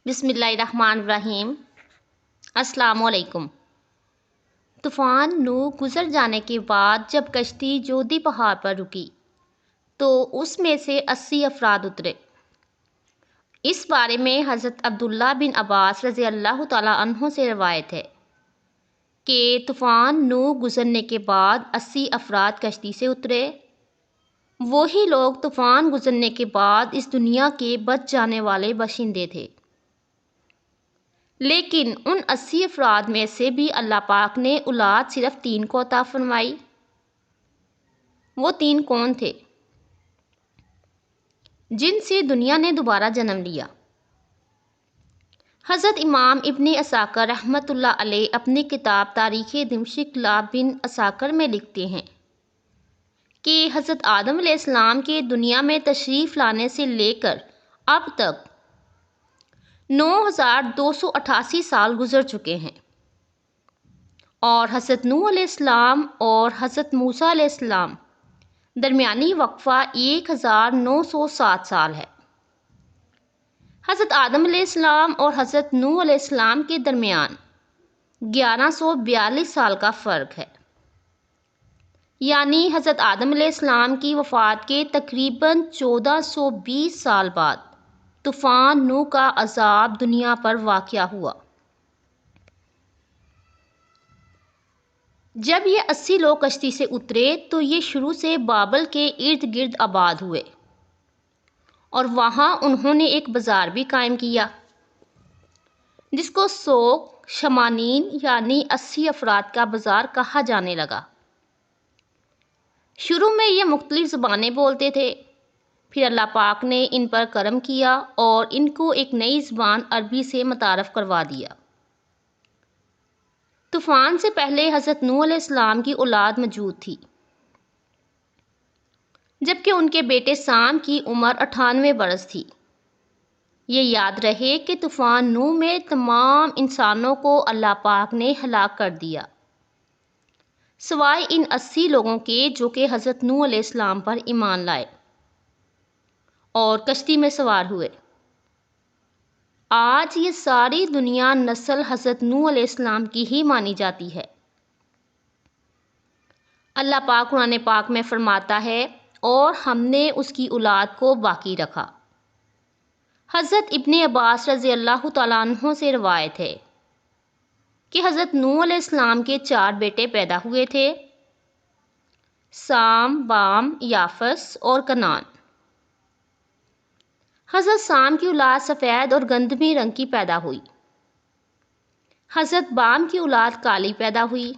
بسم اللہ الرحمن الرحیم۔ السلام علیکم۔ طوفان نوح گزر جانے کے بعد جب کشتی جودی پہاڑ پر رکی تو اس میں سے 80 افراد اترے۔ اس بارے میں حضرت عبداللہ بن عباس رضی اللہ تعالیٰ عنہ سے روایت ہے کہ طوفان نوح گزرنے کے بعد 80 افراد کشتی سے اترے۔ وہی لوگ طوفان گزرنے کے بعد اس دنیا کے بچ جانے والے باشندے تھے، لیکن ان 80 افراد میں سے بھی اللہ پاک نے اولاد صرف 3 کو عطا فرمائی۔ وہ 3 کون تھے جن سے دنیا نے دوبارہ جنم لیا؟ حضرت امام ابن عساکر رحمۃ اللہ علیہ اپنی کتاب تاریخ دمشق لا بن عساکر میں لکھتے ہیں کہ حضرت آدم علیہ السلام کے دنیا میں تشریف لانے سے لے کر اب تک 9288 سال گزر چکے ہیں، اور حضرت نوح علیہ السلام اور حضرت موسیٰ علیہ السلام درمیانی وقفہ 1907 سال ہے۔ حضرت آدم علیہ السلام اور حضرت نوح علیہ السلام کے درمیان 1142 سال کا فرق ہے، یعنی حضرت آدم علیہ السلام کی وفات کے تقریباً 1420 سال بعد طوفان نوح کا عذاب دنیا پر واقع ہوا۔ جب یہ 80 لوگ کشتی سے اترے تو یہ شروع سے بابل کے ارد گرد آباد ہوئے، اور وہاں انہوں نے ایک بازار بھی قائم کیا جس کو سوق شمانین یعنی 80 افراد کا بازار کہا جانے لگا۔ شروع میں یہ مختلف زبانیں بولتے تھے، پھر اللہ پاک نے ان پر کرم کیا اور ان کو ایک نئی زبان عربی سے متعارف کروا دیا۔ طوفان سے پہلے حضرت نوح علیہ السلام کی اولاد موجود تھی، جبکہ ان کے بیٹے سام کی عمر 98 برس تھی۔ یہ یاد رہے کہ طوفان نوح میں تمام انسانوں کو اللہ پاک نے ہلاک کر دیا، سوائے ان 80 لوگوں کے جو کہ حضرت نوح علیہ السلام پر ایمان لائے اور کشتی میں سوار ہوئے۔ آج یہ ساری دنیا نسل حضرت نوح علیہ السلام کی ہی مانی جاتی ہے۔ اللہ پاک قرآن پاک میں فرماتا ہے، اور ہم نے اس کی اولاد کو باقی رکھا۔ حضرت ابن عباس رضی اللہ تعالیٰ عنہ سے روایت ہے کہ حضرت نوح علیہ السلام کے 4 بیٹے پیدا ہوئے تھے، سام، بام، یافس اور کنعان۔ حضرت سام کی اولاد سفید اور گندمی رنگ کی پیدا ہوئی، حضرت بام کی اولاد کالی پیدا ہوئی،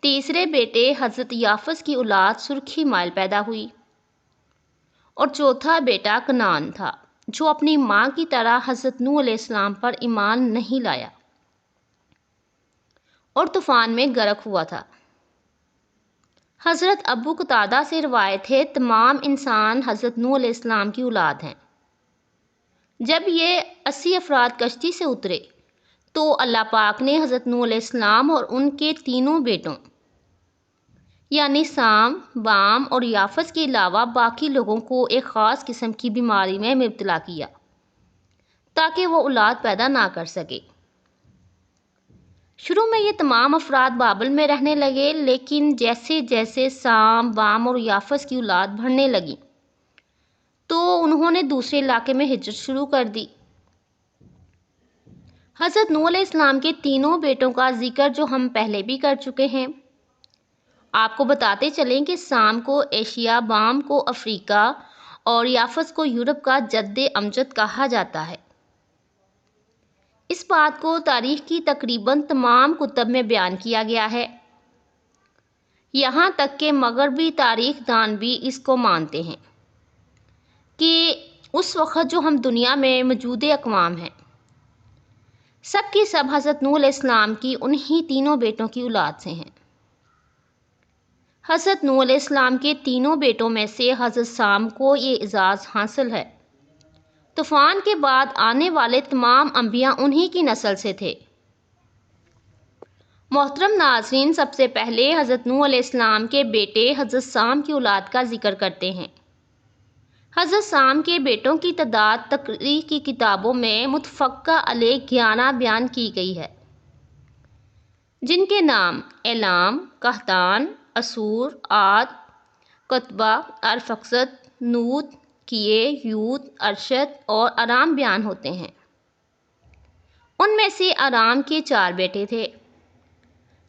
تیسرے بیٹے حضرت یافس کی اولاد سرخی مائل پیدا ہوئی، اور چوتھا بیٹا کنعان تھا جو اپنی ماں کی طرح حضرت نوح علیہ السلام پر ایمان نہیں لایا اور طوفان میں غرق ہوا تھا۔ حضرت ابو قتادہ سے روایت ہے، تمام انسان حضرت نوح علیہ السلام کی اولاد ہیں۔ جب یہ 80 افراد کشتی سے اترے تو اللہ پاک نے حضرت نوح علیہ السلام اور ان کے تینوں بیٹوں یعنی سام، بام اور یافس کے علاوہ باقی لوگوں کو ایک خاص قسم کی بیماری میں مبتلا کیا تاکہ وہ اولاد پیدا نہ کر سکے۔ شروع میں یہ تمام افراد بابل میں رہنے لگے، لیکن جیسے جیسے سام، بام اور یافس کی اولاد بڑھنے لگی تو انہوں نے دوسرے علاقے میں ہجرت شروع کر دی۔ حضرت نوح علیہ السلام کے تینوں بیٹوں کا ذکر جو ہم پہلے بھی کر چکے ہیں۔ آپ کو بتاتے چلیں کہ سام کو ایشیا، بام کو افریقہ اور یافس کو یورپ کا جد امجد کہا جاتا ہے۔ اس بات کو تاریخ کی تقریباً تمام کتب میں بیان کیا گیا ہے، یہاں تک کہ مغربی تاریخ دان بھی اس کو مانتے ہیں کہ اس وقت جو ہم دنیا میں موجود اقوام ہیں سب کی سب حضرت نوح علیہ السلام کی انہی تینوں بیٹوں کی اولاد سے ہیں۔ حضرت نوح علیہ السلام کے تینوں بیٹوں میں سے حضرت سام کو یہ اعزاز حاصل ہے۔ طوفان کے بعد آنے والے تمام انبیاء انہی کی نسل سے تھے۔ محترم ناظرین، سب سے پہلے حضرت نوح علیہ السلام کے بیٹے حضرت سام کی اولاد کا ذکر کرتے ہیں۔ حضرت سام کے بیٹوں کی تعداد تاریخ کی کتابوں میں متفقہ علیہ 11 بیان کی گئی ہے، جن کے نام ایلام، قحطان، اسور، عاد، قطبہ، ارفکسد، نوت، کیے، یوت، ارشد اور ارام بیان ہوتے ہیں۔ ان میں سے ارام کے 4 بیٹے تھے،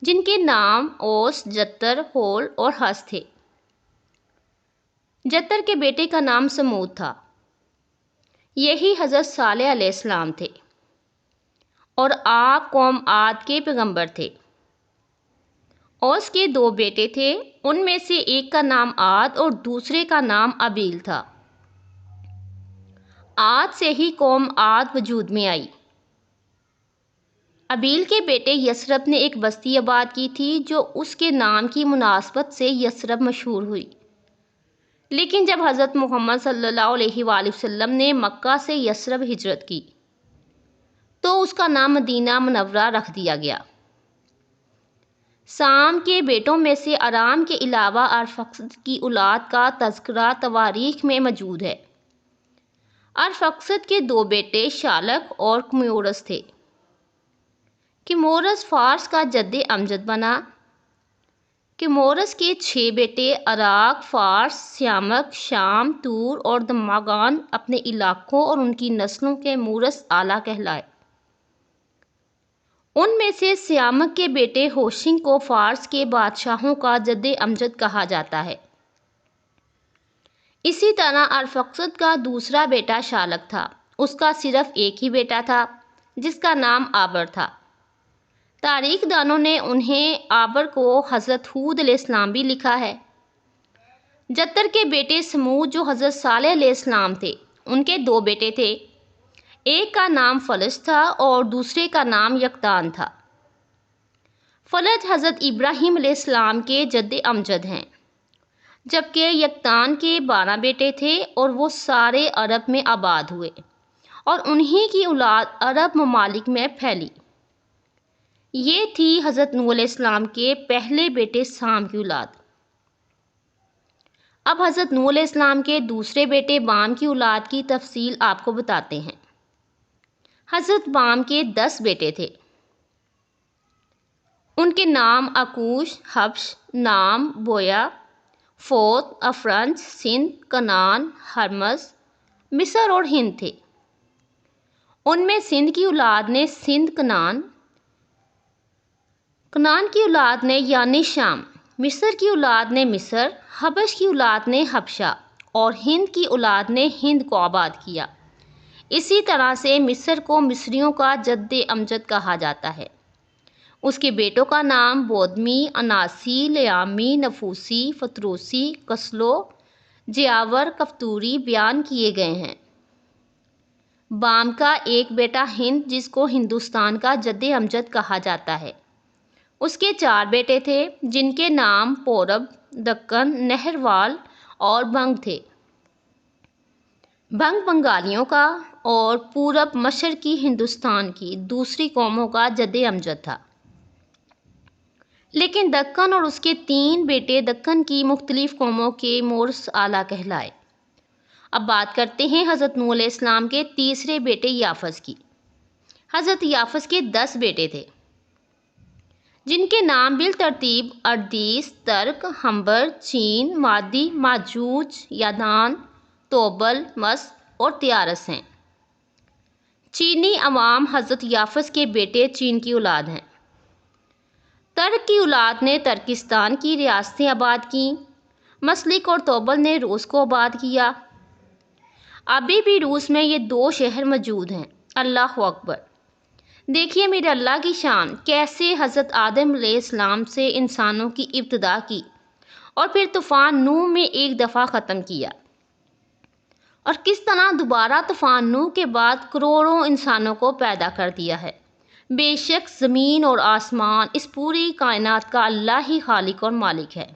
جن کے نام اوس، جتر، ہول اور حس تھے۔ جتر کے بیٹے کا نام سمود تھا، یہی حضرت صالح علیہ السلام تھے، اور آپ قوم عاد کے پیغمبر تھے۔ اوس کے 2 بیٹے تھے، ان میں سے ایک کا نام عاد اور دوسرے کا نام ابیل تھا۔ عاد سے ہی قوم عاد وجود میں آئی۔ ابیل کے بیٹے یثرب نے ایک بستی آباد کی تھی جو اس کے نام کی مناسبت سے یثرب مشہور ہوئی، لیکن جب حضرت محمد صلی اللہ علیہ وآلہ وسلم نے مکہ سے یثرب ہجرت کی تو اس کا نام مدینہ منورہ رکھ دیا گیا۔ سام کے بیٹوں میں سے ارام کے علاوہ ارفکسد کی اولاد کا تذکرہ تواریخ میں موجود ہے۔ ارفکسد کے 2 بیٹے شالک اور کمیورس تھے۔ کمیورس فارس کا جد امجد بنا۔ کمیورس کے 6 بیٹے عراق، فارس، سیامک، شام، تور اور دماغان اپنے علاقوں اور ان کی نسلوں کے مورث اعلیٰ کہلائے۔ ان میں سے سیامک کے بیٹے ہوشنگ کو فارس کے بادشاہوں کا جد امجد کہا جاتا ہے۔ اسی طرح ارفکسد کا دوسرا بیٹا شالک تھا، اس کا صرف ایک ہی بیٹا تھا جس کا نام آبر تھا۔ تاریخ دانوں نے انہیں آبر کو حضرت ہود علیہ السلام بھی لکھا ہے۔ جتر کے بیٹے سمود جو حضرت صالح علیہ السلام تھے، ان کے 2 بیٹے تھے، ایک کا نام فلج تھا اور دوسرے کا نام یقطان تھا۔ فلج حضرت ابراہیم علیہ السلام کے جد امجد ہیں، جبکہ یقطان کے 12 بیٹے تھے اور وہ سارے عرب میں آباد ہوئے اور انہی کی اولاد عرب ممالک میں پھیلی۔ یہ تھی حضرت نوح علیہ السلام کے پہلے بیٹے سام کی اولاد۔ اب حضرت نوح علیہ السلام کے دوسرے بیٹے بام کی اولاد کی تفصیل آپ کو بتاتے ہیں۔ حضرت بام کے 10 بیٹے تھے۔ ان کے نام اکوش، حبش، نام، بویا، فوت، افرنس، سندھ، کنان، ہرمز، مصر اور ہند تھے۔ ان میں سندھ کی اولاد نے سندھ، کنان کی اولاد نے یعنی شام، مصر کی اولاد نے مصر، حبش کی اولاد نے حبشہ اور ہند کی اولاد نے ہند کو آباد کیا۔ اسی طرح سے مصر کو مصریوں کا جد امجد کہا جاتا ہے۔ اس کے بیٹوں کا نام بودمی، اناسی، لیامی، نفوسی، فتروسی، کسلو، جیاور، کفتوری بیان کیے گئے ہیں۔ بام کا ایک بیٹا ہند جس کو ہندوستان کا جد امجد کہا جاتا ہے، اس کے 4 بیٹے تھے جن کے نام پورب، دکن، نہروال اور بھنگ تھے۔ بھنگ بنگالیوں کا اور پورب مشرقی ہندوستان کی دوسری قوموں کا جد امجد تھا، لیکن دکن اور اس کے 3 بیٹے دکن کی مختلف قوموں کے مورث اعلیٰ کہلائے۔ اب بات کرتے ہیں حضرت نوح علیہ السلام کے تیسرے بیٹے یافس کی۔ حضرت یافس کے 10 بیٹے تھے، جن کے نام بالترتیب اردیس، ترک، ہمبر، چین، مادی، ماجوج، یادان، توبل، مس اور تیارس ہیں۔ چینی عوام حضرت یافس کے بیٹے چین کی اولاد ہیں۔ ترک کی اولاد نے ترکستان کی ریاستیں آباد کیں۔ مسلک اور توبل نے روس کو آباد کیا۔ ابھی بھی روس میں یہ 2 شہر موجود ہیں۔ اللہ اکبر! دیکھیے میرے اللہ کی شان، کیسے حضرت آدم علیہ السلام سے انسانوں کی ابتدا کی اور پھر طوفان نوح میں ایک دفعہ ختم کیا، اور کس طرح دوبارہ طوفان نوح کے بعد کروڑوں انسانوں کو پیدا کر دیا ہے۔ بے شک زمین اور آسمان، اس پوری کائنات کا اللہ ہی خالق اور مالک ہے۔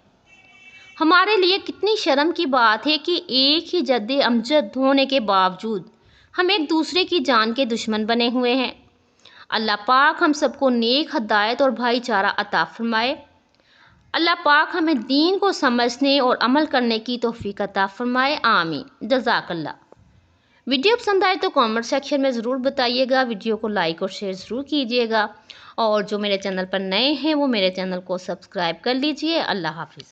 ہمارے لیے کتنی شرم کی بات ہے کہ ایک ہی جد امجد ہونے کے باوجود ہم ایک دوسرے کی جان کے دشمن بنے ہوئے ہیں۔ اللہ پاک ہم سب کو نیک ہدایت اور بھائی چارہ عطا فرمائے۔ اللہ پاک ہمیں دین کو سمجھنے اور عمل کرنے کی توفیق عطا فرمائے، آمین۔ جزاک اللہ۔ ویڈیو پسند آئے تو کامنٹ سیکشن میں ضرور بتائیے گا، ویڈیو کو لائک اور شیئر ضرور کیجیے گا، اور جو میرے چینل پر نئے ہیں وہ میرے چینل کو سبسکرائب کر لیجیے۔ اللہ حافظ۔